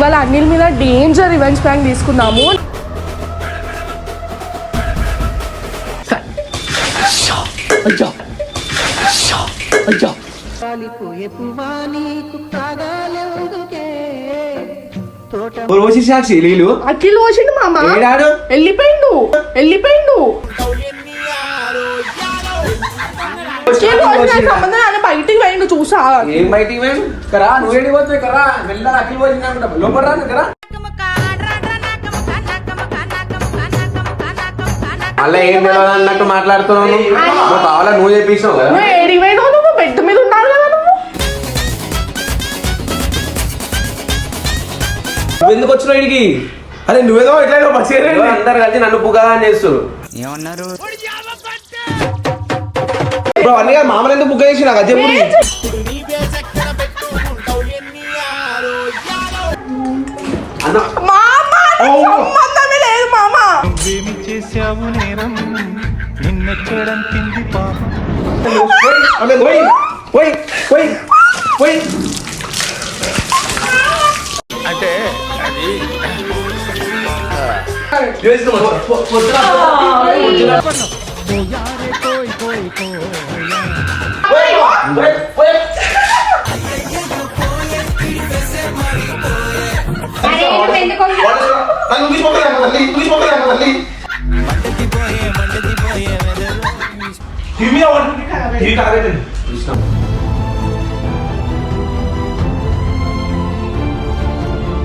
ఇవాళ అనిల్ మీద danger revenge prank తీసుకున్నాము. అఖిల్ పోసిండు మామ, వెళ్ళిపోయిండు. సంబంధం ఆయన బయటికి పోయిండు చూసా. ఏం బయటికి పోయిండు కరా? నువ్వేడి పోతుంది కరా? వెళ్ళా అఖిల్ పోసింది అనుకుంటా. లోపల రాను కరా? అలా ఏం అన్నట్టు మాట్లాడుతున్నావు. నువ్వు కావాలా నువ్వు చెప్పేసావు కదా. నువ్వు బెడ్ మీద ఉండాలి కదా. నువ్వు ఎందుకు వచ్చినావు ఇడికి? అరే నువ్వేదో ఇట్లా అందరు కలిసి నన్ను పుగా చేస్తారు. ఏమన్నారు అన్నీ మామూలు ఎందుకు బుక్ చేసి నాకు అదే అంటే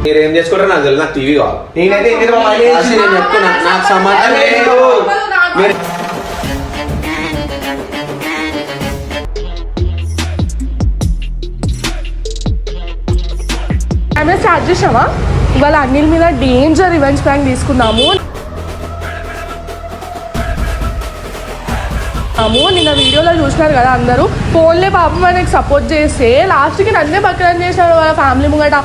మీరేం చేసుకుంటారు నాకు తెలియదు. నాకు టీవీ కావాలి. నేనైతే నేను చెప్తున్నా నాకు సమాధానం లేదు. స్టార్ట్ చేసావా? ఇవాళ అనిల్ మీద డేంజర్ రివెంజ్ ప్రాంక్ తీసుకున్నాము. నిన్న వీడియోలో చూసినారు కదా అందరూ. ఫోన్లే పాపం ఆయనకి సపోర్ట్ చేస్తే లాస్ట్కి నన్నే బక్రం చేశాడు వాళ్ళ ఫ్యామిలీ ముంగట.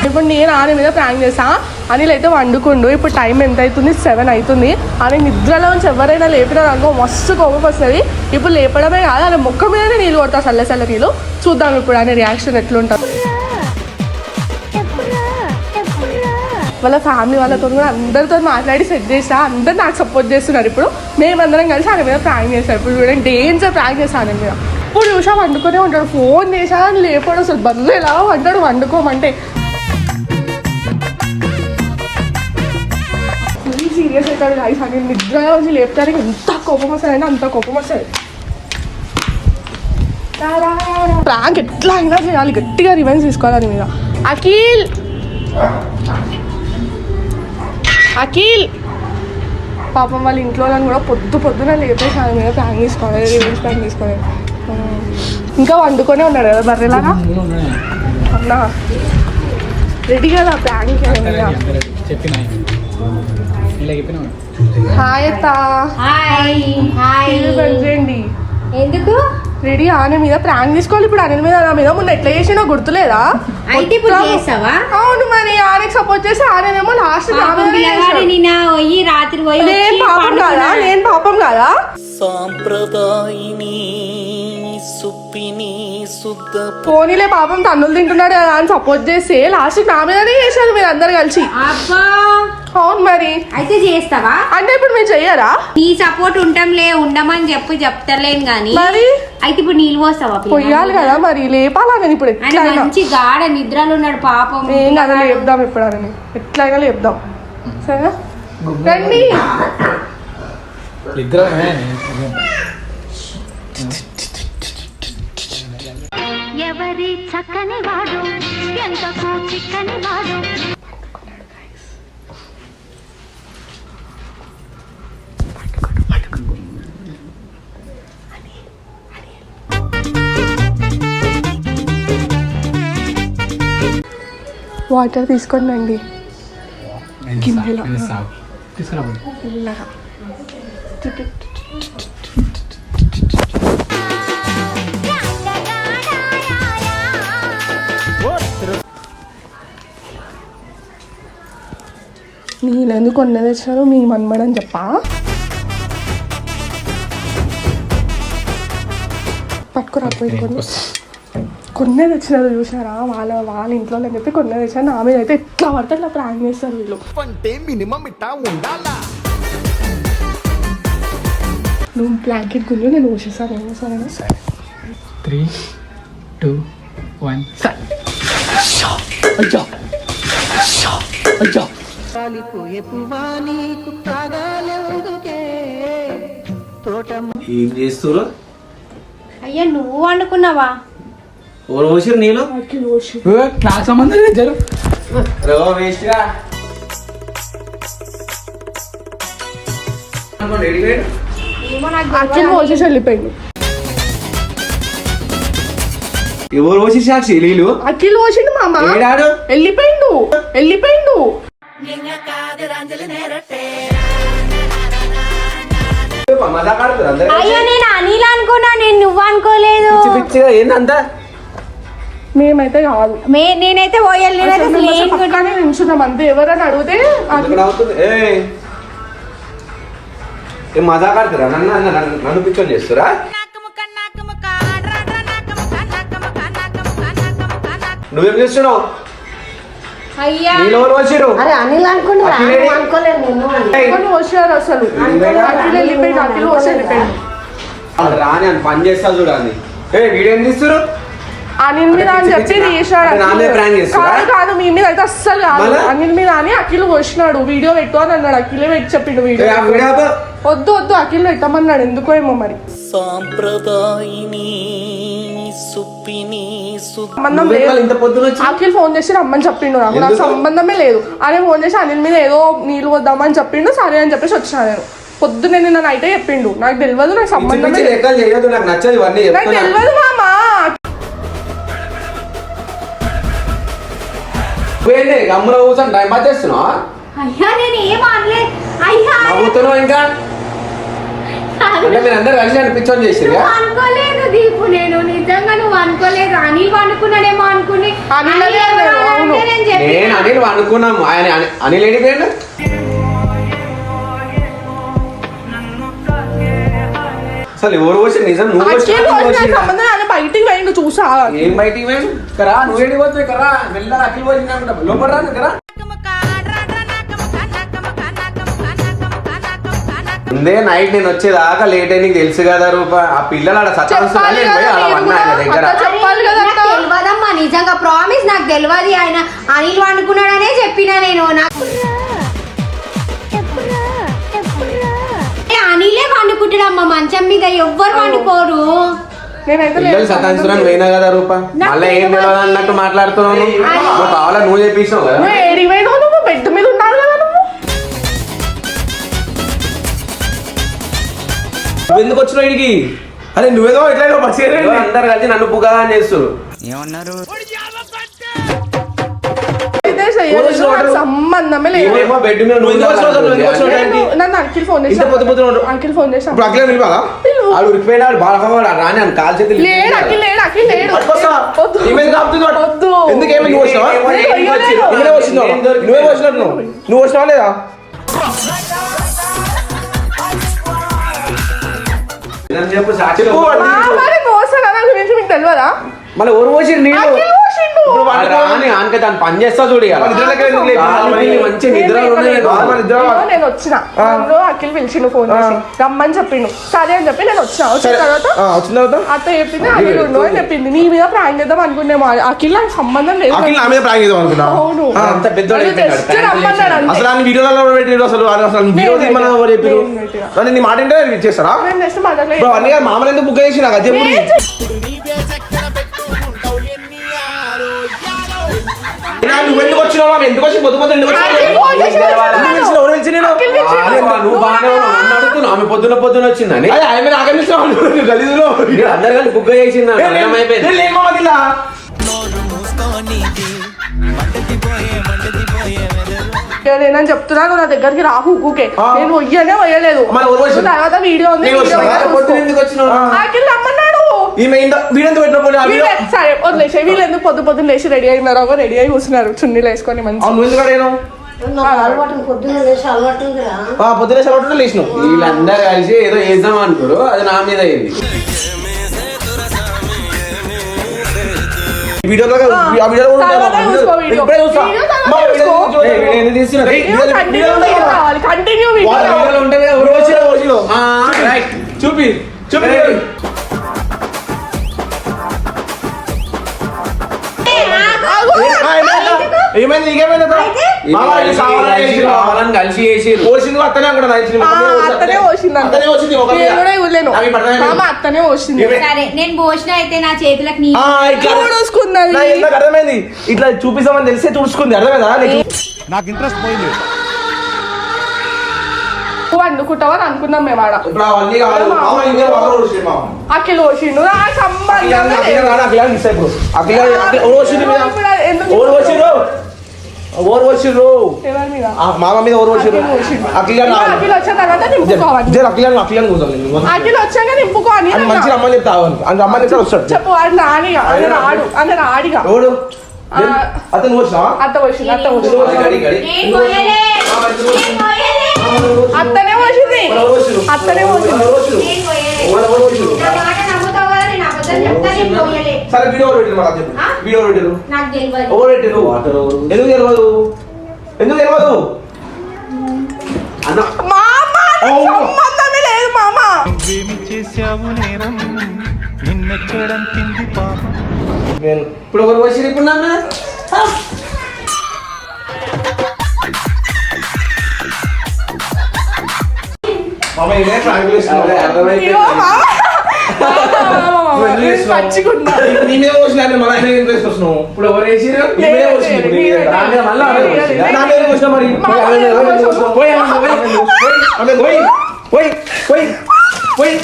ఇప్పుడు నేను ఆయన మీద ప్రాంక్ చేసా. అనిల్ అయితే వండుకుండు. ఇప్పుడు టైం ఎంత అవుతుంది? 7 అవుతుంది. ఆయన నిద్రలో నుంచి ఎవరైనా లేపినారు అనుకో మస్తు కోపం వస్తుంది. ఇప్పుడు లేపడమే కాదు, ఆయన ముక్క మీదనే నీళ్ళు కొడతా, చల్ల నీళ్ళు. చూద్దాం ఇప్పుడు ఆయన రియాక్షన్ ఎట్లుంటుంది. వాళ్ళ ఫ్యామిలీ వాళ్ళతో కూడా అందరితో మాట్లాడి సెట్ చేసా. అందరు నాకు సపోర్ట్ చేస్తున్నారు. ఇప్పుడు మేమందరం కలిసి ఆయన మీద ప్రాంక్ చేస్తాం. ఇప్పుడు చూడండి డేంజర్ ప్రాంక్ చేస్తాను ఆయన మీద. ఇప్పుడు చూసా వండుకునే ఉంటాడు. ఫోన్ చేసా అని లేపాడు. అసలు బంధు ఎలా అంటాడు వండుకోమంటే. సీరియస్ అవుతాడు గైస్. అని నిద్ర వచ్చి లేపుతారు. ఎంత కోపం వస్తుంది అంత కోపం వస్తుంది. ప్రాంక్ ఎట్లా అయినా చేయాలి, గట్టిగా రివెంజ్ తీసుకోవాలి దాని మీద. అఖిల్ పాపం వాళ్ళ ఇంట్లో కూడా పొద్దున లేపేసి ఆయన మీద ప్రాంక్ తీసుకోవాలి, రివెంజ్ ప్రాంక్ తీసుకోవాలి. ఇంకా వండుకొనే ఉన్నాడు కదా బర్రెలాగా. అన్నా రెడీ కదా ప్రాంక్? హాయ్ అత్త. రండి. ఎందుకు రెడీ? ఆయన మీద ప్రాంక్ తీసుకోవాలి ఇప్పుడు. అనిల్ మీద నా మీద మొన్న ఎట్లా చేసినా గుర్తులేదా? అవును మరి ఆయనకి సపోర్ట్ చేసి ఆయనేమో లాస్ట్ రాత్రి పాపం కాదా? నేను పాపం కాదా? సాంప్రదాయిని సుప్పిని శుద్ధ పోనీలే పాపం తన్నులు తింటున్నాడు కదా అని సపోర్ట్ చేస్తే లాస్ట్ నా మీదనే చేశారు మీరు అందరు కలిసి. అవును మరి. అయితే చేస్తావా? అంటే ఇప్పుడు మీరు చెయ్యరా? నీ సపోర్ట్ ఉండమని చెప్తలేను గానీ మరి. అయితే ఇప్పుడు నీళ్ళు పోస్తావా? పొయ్యాలి కదా మరి. లేపాలా నేను ఇప్పుడు? మంచి గాఢ నిద్రలో ఉన్నాడు పాపం. ఏం కదా లేపుదాం ఇప్పుడు అని. ఎట్లయినా లేపుదాం సరేనా? రండి. ఎవరి చక్కని వాడు ఎంతకు చిక్కని వాడు. వాటర్ తీసుకోండి అండి. నేను ఎందుకు కొన్న తెచ్చారు మీ మన్మడని చెప్పా. పట్టుకురా పోయి కొన్ని కొన్నే తెచ్చినారు చూసారా, వాళ్ళ ఇంట్లో అని చెప్పి కొన్నే తెచ్చారు. నా మీద అయితే ఎట్లా పడితే అట్లా ప్రాంక్ చేస్తారు వీళ్ళు. నువ్వు బ్లాంకెట్ గుంజు, నేను ఊసేసాను. ఏమో సరే 3, 2, 1 అయ్యా అయ్యా. ఏం చేస్తురు? అయ్యా నువ్వు వండుకున్నావా? ఎవరు పోసిరు నీళ్ళు? అఖిల్ ఊసి నాకు సంబంధం లేదు జరు. వేస్ట్ గా ఏమో నాకు అఖిల్ ఊసేసి వెళ్ళిపోయిండు. ఎవరు పోసి సాక్షి నీళ్ళు? అఖిల్ ఊసిండు మామ, ఏడాడు వెళ్ళిపోయిండు. మజాక్ ఆడుతురు అందరూ. అయ్యో నేను అనిల్ అనుకున్నా, నేను నువ్వు అనుకోలేదు. పిచ్చి పిచ్చిగా ఏందంతా? మేమైతే కాదు, నేనైతే పోయాలి పక్కనే నించున్నాం అంతే. ఎవరైనా అడిగితే ఇక్కడ అవుతుంది. ఏం మజాక్ ఆడుతురా? నన్ను పిచ్చోని చేస్తురా? నువ్వేం చేస్తున్నావు? అయ్యా నీళ్ళు ఎవరు వచ్చిరు? అనిల్ అనుకున్నా అనుకోలేదు నేను. వచ్చారు అసలు. అఖిల్ వెళ్ళిపోయిండు, అఖిల్ వచ్చి వెళ్ళిపోయిండు. రాని అని పని చేస్తా చూడాలి. వీడియో ఏం తీస్తురు? అనిల్ మీద అని చెప్పి తీసాడు. నా మీద ప్రాంక్ చేస్తారా? కాదు మీ మీద అయితే అస్సలు కాదు. అనిల్ మీద అని అఖిల్ వచ్చినాడు, వీడియో పెట్టు అని అన్నాడు. అఖిలే పెట్టి చెప్పిండు వీడియో. వద్దు అఖిల్ పెట్టమన్నాడు, ఎందుకో ఏమో మరి. సాంప్రదాయిని సుప్పిని సంబంధం లేదు. అఖిల్ ఫోన్ చేసి రమ్మని చెప్పిండు, నాకు సంబంధమే లేదు. అనే ఫోన్ చేసి అనిల్ మీద ఏదో నీళ్ళు వద్దామని చెప్పిండు. సరే అని చెప్పేసి వచ్చినా నేను. పొద్దునే నిన్న నైటే చెప్పిండు, నాకు తెలియదు, నాకు సంబంధమే లేదు. నాకు నచ్చదు ఇవన్నీ. నాకు తెలియదు మామా. గమ్మున కూర్చొని టైం పాస్ చేస్తున్నావా? అయ్యా నేను ఏం అనలేదు. అయ్యా నవ్వుతున్నావు ఇంకా అంటే మీరు అందరు కలిసి అనిపించని చేసిరు. నువ్వు అనుకోలేదు దీపు, నేను నిజంగా నువ్వు అనుకోలేదు. అనిల్ అనుకున్నాడేమో అనుకుని నేను అనిల్ అనుకున్నాము. ఆయన అనిల్ ఏడిపోయాడు. అసలు ఎవరు వచ్చి నిజం? నువ్వు బయటికి పోయిండు చూసా. ఏం బయటికి పోయాడు? కరా నువ్వు ఏడికి పోతావు? కరా వెళ్ళా అఖిల్ పోయింది లోపల రాదు కదా. ముందే నైట్ నేను వచ్చేదాకా లేట్ అయ్యి నీకు తెలుసు కదా రూప. ఆ పిల్లలు ఆడ సత్తాలు దగ్గర తెలియదమ్మా, నిజంగా ప్రామిస్ నాకు తెలియదు. ఆయన అనిల్ అనుకున్నాడనే చెప్పినా నేను. నాకు అనిలే వండుకుంటాడమ్మా మంచం మీద, ఎవ్వరు వండుకోరు. పిల్లలు సతాంచురాని పోయినా కదా రూప. మళ్ళీ ఏం తెలియదు అన్నట్టు మాట్లాడుతున్నావు. నువ్వు కావాలా నువ్వు చెప్పేసినావు కదా. నువ్వు బెడ్ మీద ఉన్నాడు కదా. నువ్వు ఎందుకు వచ్చినావు ఇడికి? అరే నువ్వేదో ఎట్లా అందరు కలిసి నన్ను పుగా చేస్తారు. ఏమన్నారు? సంబంధమే లేదు. బెడ్ మీద నన్ను అంకిల్ ఫోన్ చేసి అంకిల్ ఫోన్ చేసి రాని అని కాల్ చేతి లేడు. అఖిల్ లేడు, అఖిల్ లేడు. వద్దు. నువ్వు వచ్చినావా లేదా? చెప్పు సాక్షి. మీకు తెలియదా? మళ్ళీ ఎవరు పోసిరు నీళ్ళు? ఆనక దాన్ని పని చేస్తా చూడు. మంచి నిద్ర నేను వచ్చిన అఖిల్ పిలిచిండు ఫోన్ చేసి రమ్మని చెప్పిండు. సరే అని చెప్పి నేను వచ్చిన. వచ్చిన తర్వాత అత్త చెప్పింది అనిల్ ఉండు అని చెప్పింది. నీ మీద ప్రాంక్ చేద్దాం అనుకున్నాము. అఖిల్ నాకు సంబంధం లేదు. అవును రమ్మన్నాడు. అసలు వీడియోలలో పెట్టారు. అసలు వీడియో నీ మాట ఏంటో చేస్తారా? మామూలు ఎందుకు బుక్ చేసి నాకు అదే నువ్వు ఎందుకు వచ్చినావు? ఎందుకు వచ్చి పొద్దు పొద్దు ఎందుకు అడుగుతున్నావు? ఆమె పొద్దున పొద్దున వచ్చిందని అందరు కలిసి బుక్ చేసింది. నేనని చెప్తున్నాను, నా దగ్గరికి రాకు ఊకే. నేను వయ్యలేదు. తర్వాత వీడియో ఉంది. రమ్మన్నాడు. సరే వదిలేసే. వీళ్ళు ఎందుకు పొద్దు పొద్దున్న లేచి రెడీ అయినారో రెడీ అయి కూర్చున్నారు చున్నీలు వేసుకొని. పొద్దున లేచినావు. వీళ్ళందరూ కలిసి ఏదో వేద్దాం అనుకోరు. అది నా మీద అయింది. వీడియోలో ఆ వీడియో కూడా ఉంటాయి. తర్వాత చూసుకో వీడియో. ఇప్పుడే చూస్తా. వీడియో తర్వాత మా వీడియో చూసుకో. చూసుకో. నేను తీస్తున్నా. కంటిన్యూ కావాలి, కంటిన్యూ వాళ్ళ వీడియోలో ఉంటాయి కదా, ఎవరు వచ్చినా వచ్చిలో. రైట్ చూపి చూపి ఏమైంది నీకేమైంది కావాలని కలిసి చేసి పోసింది అత్తనే అక్కడ అత్తనే పోసింది అంట. అత్తనే పోసింది ఒక నేను కూడా ఇవ్వలేను. అవి పడతాయి. మామ అత్తనే పోసింది. సరే నేను భోజనం అయితే నా చేతులకు నీ చూడుసుకున్నది. నాకు అర్థమైంది. ఇట్లా చూపిస్తామని తెలిసే చూసుకుంది. అర్థమైందా నీకు? నువ్వు వండుకుంటావని అనుకున్నాం మేము ఆడ. ఇప్పుడు అవన్నీ కావాలి. మామ ఇంకే వాటర్ పోసిండు మామ. అఖిల్ పోసిండు. ఆ సంబంధం ఎవరి మీద? మామ మీద ఓరు వచ్చిండ్రు. అఖిల్ వచ్చిన తర్వాత నింపుకోవాలి. అఖిల్ వచ్చాక నింపుకో అని మంచి రమ్మని చెప్తా అని రమ్మని చెప్తా వస్తాడు. చెప్పు వాడు నానిగా అని రాడు అని రాడిగా. ఎవడు అతను వచ్చినా అత్త వచ్చింది, అత్త వచ్చింది, నేను పోయలే, నేను పోయలే, అత్తనే వచ్చింది, అత్తనే వచ్చింది. నేను పోయలే. నా మాట నమ్ముతావు కదా, నేను అబద్ధం చెప్తా, నేను పోయలే. సరే వీడియో పెట్టిరు మాకు చెప్పు. వీడియో పెట్టిరు నాకు తెలియదు. ఎవరు పెట్టిరు? ఎందుకు తెలియదు? ఎందుకు తెలియదు? మామ సంబంధమే లేదు మామ. నేను ఇప్పుడు ఒకరు వచ్చి ఇప్పుడు నన్ను మామ ఇదే ప్రాంక్ చేస్తున్నావు. అయ్యో మామ. పచ్చిగుండా. నీ మీద వచ్చిన మన ఆయన ఇంట్రెస్ట్ వస్తున్నావు. ఇప్పుడు ఎవరు వేసిరు నీ మీద వచ్చింది. నీ మీద. నా మీద మళ్ళీ ఆమె వచ్చింది. నా మీద వచ్చినా మరి పోయి పోయి పోయి పోయి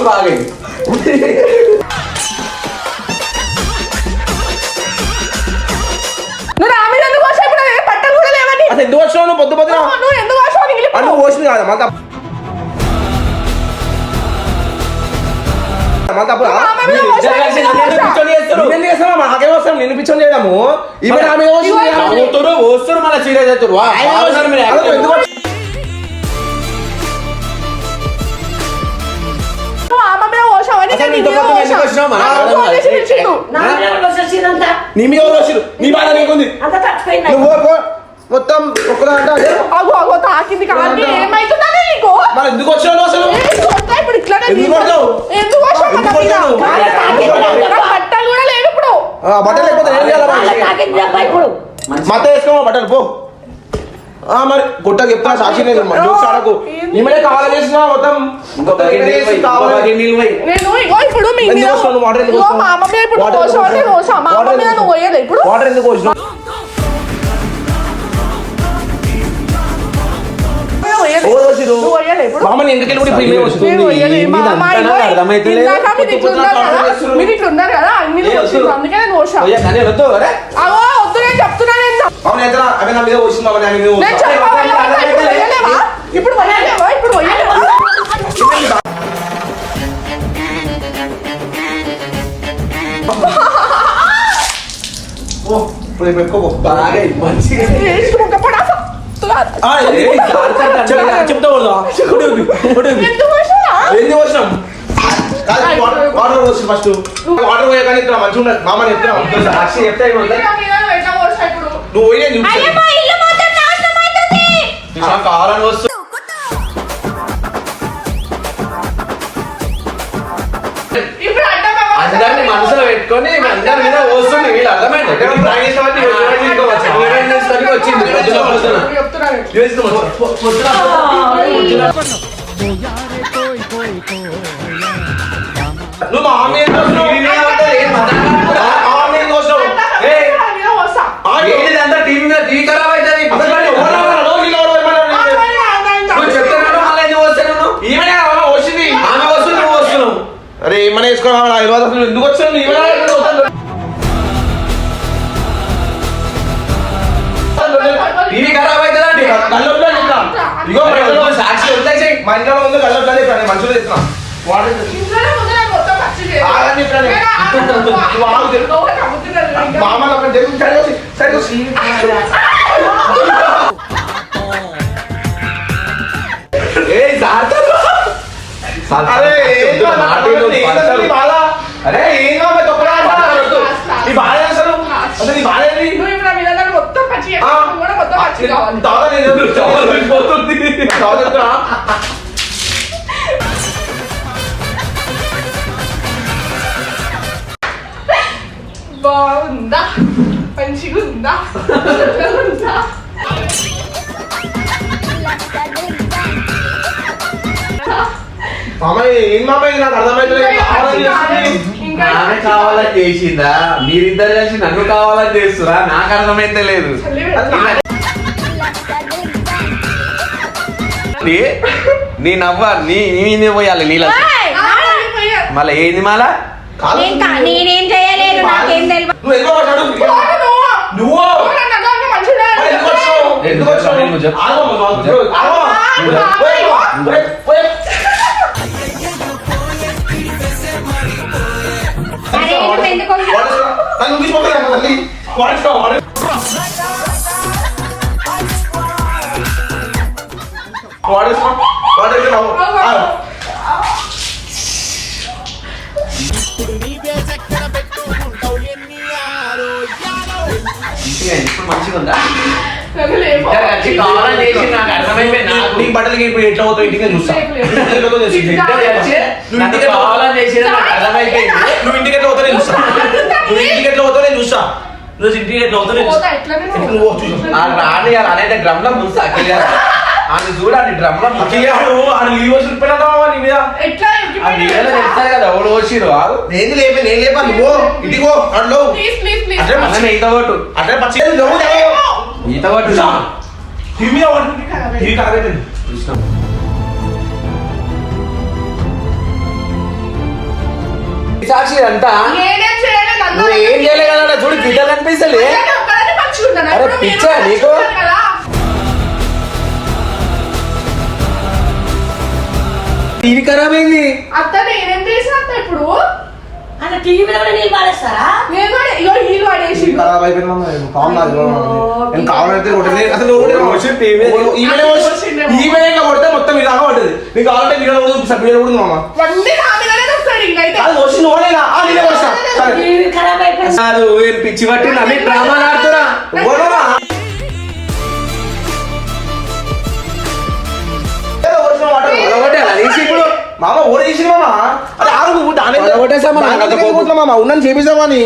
బాగా నువ్వు నా మీద ఎందుకు వచ్చావు? ఇప్పుడు ఏ బట్టలు కూడా లేవని. అసలు ఎందుకు వచ్చినావు నువ్వు? పొద్దు పొద్దున నువ్వు ఎందుకు వచ్చావు? నీకు ఇప్పుడు నువ్వు పోసింది కాదు మన తప్పు. మన తప్పు మామ మీద వచ్చావు, నేను వచ్చావు. మాకేం వస్తాం నిన్ను పిచ్చోని చేయడము. ఈమె నా మీద వచ్చింది. వస్తారు మళ్ళీ సీరియస్ అవుతారు ఎందుకు వచ్చి- నువ్వు ఆమె మీద వచ్చావని అసలు నేను నీతో నీ మీద పాటు ఎందుకు వచ్చాను. వచ్చినావు? మన నాకు ఫోన్ చేసి పిలిచిండు. నీ మీద ఎవరు వచ్చిరు? నీ బాధ నీకుంది. అంత తప్పిపోయింది. నువ్వు మొత్తం ఒక్కదా అంటే అగో అగో తాకింది కాకి. ఏమైతుందా నీకు? మరి ఎందుకు వచ్చినావు అసలు? ఏంటి కొడతా ఇప్పుడు ఇట్లానే ఎందుకు నీకు? కొడతావు? ఎందుకు వచ్చావు ఎందుకు మన మీద? కొడతావు? నాకు బట్టలు కూడా లేవు ఇప్పుడు. బట్టలు లేకపోతే ఏం చేయాలి మరి? తాకింది అబ్బా ఇప్పుడు. మత వేసుకోమా బట్టలు పో. మరి గుట్ట చెప్తా సాక్షి లేదు జోక్స్ ఆడకు. ఈమెనే కావాలి చేసిన మొత్తం కావాలి. నేను ఇగో ఇప్పుడు మీ మీద ఎందుకు వస్తున్నావు? వాటర్ ఎందుకు ఇగో వస్తున్నావు? మా అమ్మ మీద ఇప్పుడు వాటర్ పోసావు అంటే ఎందుకు పోసావు. మా అమ్మ వాటర్ మీద ఎందుకు నువ్వు పోయేది ఇప్పుడు. వాటర్ ఎందుకు వచ్చినావు? ఎవరు వచ్చిరు? నువ్వు పోయేది ఇప్పుడు. మామని ఎందుకు వెళ్ళి ఇప్పుడు ఈమె వచ్చింది? నేను పోయేది. మా అమ్మ ఇగో అర్థమైతలేదు. ఇందాక మీరు ఇట్లా ఉన్నారు కదా, మీరు ఇట్లా ఉన్నారు కదా, అన్ని వచ్చింది. అందుకే నేను పోసా. అగో వద్దు, నేను చెప్తున్నా. నేను మామని ఎంత అవి నా మీద వచ్చింది. మామని ఆమె మీద నేను వచ్చింది. చెప్పలేవా? ఇప్పుడు పోయలేవా? ఇప్పుడు పోయలేవా? ఇప్పుడు పోయలేవా? ఓ, ఇప్పుడు పెట్టుకోపో. వేసుకుంటా పడాసా. చెప్తా ఎందుకు పోసావా? ఎందుకు వచ్చినాం? వాటర్ వచ్చి ఫస్ట్ వాటర్ పోయాకని ఇక్కడ మంచిగా ఉండదు. మామని చెప్తా సాక్షి చెప్తా మీద నువ్వు ఎట్లా పోసావు ఇప్పుడు? నువ్వు పోయినా అయ్యో, మా ఇల్లు మొత్తం నాశనం అవుతుంది. కావాలని వస్తు ఇప్పుడు అడ్డమేమో అందరినీ మనసులో పెట్టుకొని అందరి మీద వస్తుంది వీళ్ళు అర్థమైంది వచ్చింది చెప్తున్నాను. నువ్వు మా ఆమె మీద పోసా. ఏంటిదంతా టీవీ మీద టీవీ ఖరాబ్ అవుతుంది నువ్వు చెప్తున్నాడు మళ్ళీ ఎందుకు వస్తాను ఈమెనే వచ్చింది. ఆమె వస్తుంది నువ్వు వస్తున్నావు అరే ఏమైనా వేసుకోవాలి ఎందుకు వచ్చాను? టీవీ ఖరాబ్ అవుతుందండి కళ్ళొప్పులో ఇగో సాక్షి వదిలేసి మా ఇంట్లో ముందు కళ్ళొప్పులో చెప్పాను మంచిగా తెచ్చిన వాటర్ ఇంట్లోనే ముందు నేను మొత్తం పచ్చి చేయాలి. ఆగని చెప్పాను. నువ్వు ఆగు చెప్పు. లోపల కమ్ముతున్నాను ఇంకా. మామలు అక్కడ చెప్పి సరిగ్గా ఏ సార్ అరే ఏం కాదు, నీ బాధ. అరే ఏం కావాలి తొక్కడా నీ బాధ అసలు అసలు నీ బాధ ఏంటి? నువ్వు ఇప్పుడు నా మీద నన్ను మొత్తం పచ్చి ఆ. చేస్తావు, కూడా మొత్తం పచ్చి కావాలి. తాత నేను పోతుంది బాగుందా, మంచిగా ఉందా, ఉందా? మామయ్య ఏం మామయ్య నాకు అర్థమైతలేదు కావాలని చేస్తుంది. ఇంకా నాన్న కావాలని చేసిందా మీరిద్దరు కలిసి నన్ను కావాలని చేస్తురా నాకు అర్థమైతే లేదు నీ నవ్వ నీ మీద పోయాలి నీళ్ళ మళ్ళీ ఏంది మళ్ళా కాదు. నేనేం చేయలేదు, నాకేం తెలియదు. నువ్వు ఎందుకు వచ్చాడు? నువ్వు మరి ఎందుకు వచ్చావు? ఎందుకు వచ్చావు? నువ్వు చెప్పు. ఆగమ్మా, నువ్వు చెప్పు. ఆగమ్మా. పోయి, పోయి. అరే నువ్వు ఎందుకు నన్ను తీసుకోవాలి తల్లి వాడుకో ఇప్పుడు మంచిగా ఉందా నన్ను లేపు. ఇద్దరు కలిసి కావాలని చేసి నాకు అర్థమైపోయింది నాకు. నీ బట్టలకి ఇప్పుడు ఎట్లా పోతావు ఇంటికి చూస్తా ఇద్దరు కలిసి నన్ను కావాలని చేసి నాకు అర్థమైపోయింది నువ్వు ఇంటికి ఎట్లా పోతావు నేను చూస్తా నువ్వు ఇంటికి ఎట్లా పోతావు నేను చూస్తా నువ్వు ఇంటికి ఎట్లా పోతావు నేను పోతా, చూస్తా ఎట్లనే నువ్వు నువ్వు. పో, చూడు. ఆ రాని అనేది డ్రమ్ లో ముందు అఖిల్ అని చూడాలి డ్రమ్ లో అఖిలాడు ఆయన లీవ్ వచ్చి పెట్టావా నీ మీద ఎట్లా ఆ వీడియోలో తెలుస్తారు కదా ఎవరు వచ్చిరు నేను లేపి నేను లేపా నువ్వు ఇంటికి పో అట్లో ప్లీజ్ ప్లీజ్ ప్లీజ్ అట్లే అన్న ఈత కొట్టు అట్లే పచ్చి నువ్వు ఈత కొట్టు టీవీ మీద టీవీ కలగైపోయింది సాక్షి అంతా నేనేం చేయలేదు, నన్ను నువ్వు ఏం చేయలేదు కదా చూడు గిట్టలు అనిపిస్తలే నేను ఒక్కదాన్ని మంచిగా ఉన్నానా? అరే ఇప్పుడు మీరు పిచ్చా నీకు? మంచిగా ఉన్నారు కదా? టీవీ ఖరాబ్ అయింది అత్త నేనేం చేసిన అత్త ఇప్పుడు అన్న టీవీ మీద కూడా నీళ్ళు పాడేస్తారా? నేను కూడా ఇగో హీల్ పడేసి ఖరాబ్ అయిపోయింది మమ్మ కావాలి నాకు నేను కావాలంటే కొట్టేది అసలు ఈమెయిల్ కొడితే మొత్తం ఇలాగా పడ్డది నీకు కావాలంటే వీడియో కూడా చూపిస్తా వీడియో కూడా మామ వన్నీ నా మీదనే వస్తాడు ఇంకైతే. అది వచ్చి నువ్వేనా నేనే వస్తా సరే టీవీ ఖరాబ్ అయిపోయింది. కాదు ఏం పిచ్చి పట్టి నమ్మి డ్రామా ఆడుతున్నా ఓడమా ఇప్పుడు మామ ఓడేసి మామ అరే ఆరు ఓడగొట్టేసామా? మామ ఉన్నని చేపిస్తామని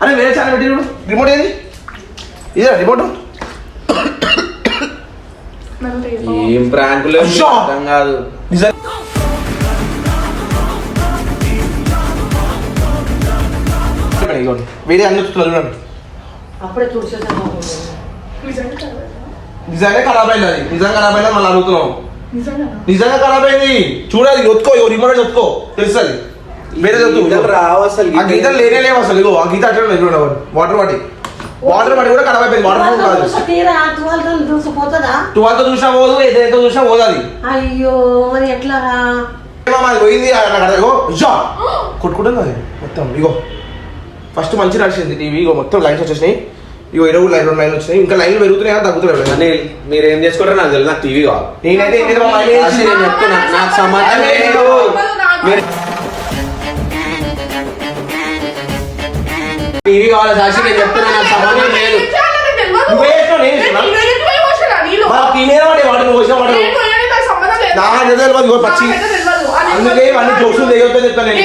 అరే వేరే ఛానల్ పెట్టి చూడు రిమోట్ ఏది ఇదే రిమోట్ నన్ను లేపు. ఏం ప్రాంకులు అయ్యో! అర్థం కాదు నిజం వేరే అన్ని చూడండి అప్పుడే చూసేసాను. నిజంగా కాదు. నిజంగా ఖరాబ్ అయింది అది నిజంగా ఖరాబ్ అయింది మళ్ళీ అడుగుతున్నావు నిజంగా నిజంగా ఖరాబ్ అయింది చూడాలి ఒత్తుకో రిమోట్ ఒత్తుకో తెలుస్తుంది వేరే గీతలు రావు అసలు ఆ గీతలు లేనే లేవు అసలు ఇగో ఆ గీత అట్లా లేదు వాటర్ బాటి కూడా ఖరాబ్ అయిపోయింది వాటర్ ప్రూఫ్ కాదు చూసి తీరా తువాలతో చూసిపోతుందా? టువాల్తో చూసినా పోదు ఎంత చూసినా పోదు అది అయ్యో మరి ఎట్లా రా? మామ అది పోయింది ఇగో ఇజా కొట్టుకుంటుంది అది మొత్తం ఇగో ఫస్ట్ మంచి నడిచింది టీవీ ఇగో మొత్తం లైన్స్ వచ్చేసినాయి ఇగో 2 లైన్ వచ్చినాయి ఇంకా లైన్లు పెరుగుతున్నాయి కానీ తగ్గుతున్నాయి అనిల్ మీరు ఏం చేసుకుంటారో నాకు తెలియదు నాకు టీవీ కావాలి నేనైతే ఏంటంటే మామ అసలు నేను చెప్తున్నా నాకు సమాధానం లేదు మీరు టీవీ కావాలి సాక్షి నేను చెప్తున్నా నాకు సంబంధం లేదు నువ్వే వేసినావు, నేను వేసినా? మన తినేది వాడి వాడు నువ్వు వచ్చిన వాడు నా నిజాలు ఇగో పచ్చి అందుకే ఇవన్నీ జోక్సులు దిగొద్దు చెప్తాను నేను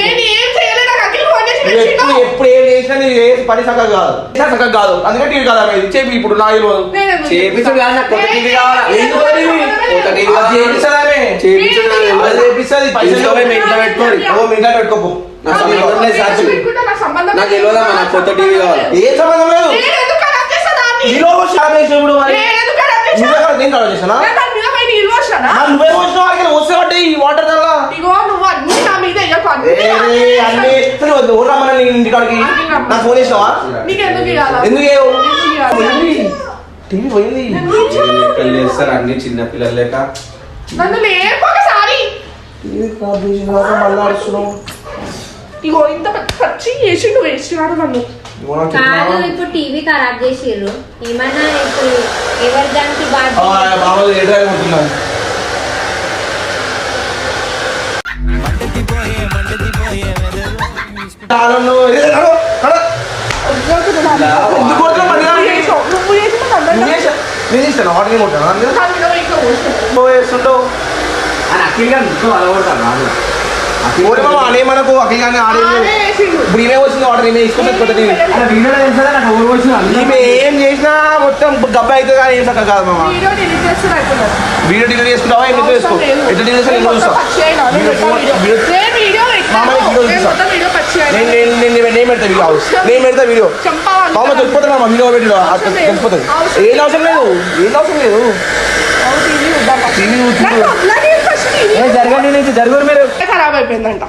నువ్వు ఎప్పుడు ఏం చేసినా నీ ఏ పని సగం కాదు సగం కాదు అందుకే టీవీ కాదు ఇది చెప్పి ఇప్పుడు నా ఇల్లు చేపించుడు కాదు నాకు కొత్త టీవీ కావాలా ఎందుకు టీవీ? కొత్త టీవీ అది చేపిస్తామే చేపించుడు నాకు తెలియదు. అది చేపిస్తుంది పైసలు తీసుకోపోయి మీ ఇంట్లో పెట్టుకోండి. ఓ మీ ఇంట్లో పెట్టుకోపో నాకు సంబంధం లేదు సాక్షి నాకు తెలియదా నాకు కొత్త టీవీ కావాలి ఏ సంబంధం లేదు నీలో షాప్ వేసినప్పుడు మరి నువ్వే కదా నేను కావాలి చేసానా నువ్వే వచ్చిన వాడికి వస్తే పడ్డాయి ఈ వాటర్ వల్ల అన్ని ఊర్రమ్మని నీ ఇంటికాడికి నాకు ఫోన్ చేసినావా ఎందుకు చేయవు? టీవీ పోయింది లెక్కలు చేస్తారు అన్ని చిన్న పిల్లలు లేక నన్ను లేపు ఒకసారి. టీవీ ఖరాబ్ చేసిన తర్వాత మళ్ళీ అడుస్తున్నావు ఇగో ఇంత పచ్చి చేసి నువ్వు వేసినాడు నన్ను. కాదు ఇప్పుడు టీవీ ఖరాబ్ చేసిర్రు ఏమన్నా ఇప్పుడు ఎవరి దానికి బాధ్యత? బాబు ఎదురు కొడుతున్నాను ఎందుకు కొడుతున్నావు మళ్ళీ? నువ్వు చేసిన నువ్వు చేసా- నేను ఇస్తాను ఆర్డర్ కొట్టాను వేస్తుంటావు ఓడి మామ అనే మనకు అఖిల్ కానీ ఆడేది ఇప్పుడు ఈమె వచ్చింది ఆర్డర్ ఈమె తీసుకుంటే ఈమె ఏం చేసినా మొత్తం గబ్బ అవుతుంది కానీ ఏం చక్కగా కాదు మామ. వీడియో డిలీట్ చేస్తే అయిపోయింది. వీడియో డిలీట్ చేసుకుంటావా ఏం చేసుకో ఎట్లా డిలీట్ చేస్తా నేను చూస్తా నేను పెడతా వీడియో నేను పెడతా వీడియో మామ దొరికిపోతుంది మామ వీడియో పెట్టి దొరికిపోతుంది ఏం అవసరం లేదు ఏం అవసరం లేదు టీవీ జరగండి జరగరు మీరు. ఖరాబ్ అయిపోయిందంట.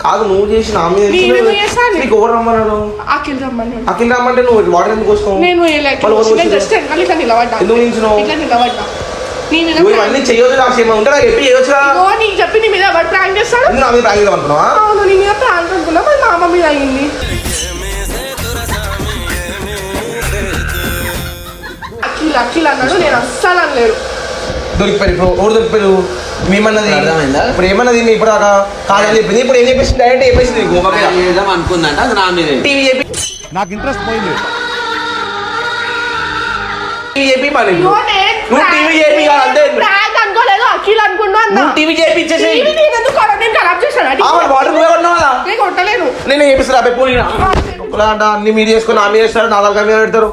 కాదు నువ్వు చేసి నా మీద నేను చేశాను. నీకు ఎవరు రమ్మన్నాడు అఖిల్ రమ్మని అఖిల్ రమ్మంటే నువ్వు వాటర్ ఎందుకు వస్తావు నేను జస్ట్ ఇట్లా నిలబడ్డా ఎందుకు నిల్చున్నావు? ఇట్లా నిలబడ్డా నీ మీద నువ్వు ఇవన్నీ చేయొచ్చు నాకు ఏమైనా ఉంటే నాకు చెప్పి చేయొచ్చురా ఓ నీకు చెప్పి నీ మీద ఎవరు ప్రాంక్ చేస్తాడు? నువ్వు నా మీద ప్రాంక్ చేద్దాం అనుకున్నావా? అవును నీ మీద ప్రాంక్ అనుకున్నా మరి మా అమ్మ మీద అయింది. అఖిల్ అఖిల్ అన్నాడు నేను అస్సలు అనలేరు. దొరికిపోయారు ఇప్పుడు ఎవరు దొరికిపోయారు మేమన్నది అర్థమైందా? ఇప్పుడు ఏమన్నది మీ ఇప్పుడు దాకా కాదని చెప్పింది ఇప్పుడు ఏం చెప్పేసి డైరెక్ట్ చెప్పేసింది నీకు అనుకుందంట అది నా మీద టీవీ చెప్పి నాకు ఇంట్రెస్ట్ పోయింది. టీవీ చెప్పి పని ఇదిగో నేను నువ్వు టీవీ చేపి కాదు అంతే ప్రాంక్ అనుకోలేదు అఖిల్ అనుకున్నా అన్నా. నువ్వు టీవీ చేపి ఇచ్చేసి టీవీ నేను ఎందుకు నేను ఖరాబ్ చేశాను వాటర్ నువ్వే కొన్నావు కదా నేను కొట్టలేను. నేను చేపిస్తాను అబ్బాయి పోయినా అంట అన్ని మీరు చేసుకుని నా మీద చేస్తారు నా దగ్గర మీద పెడతారు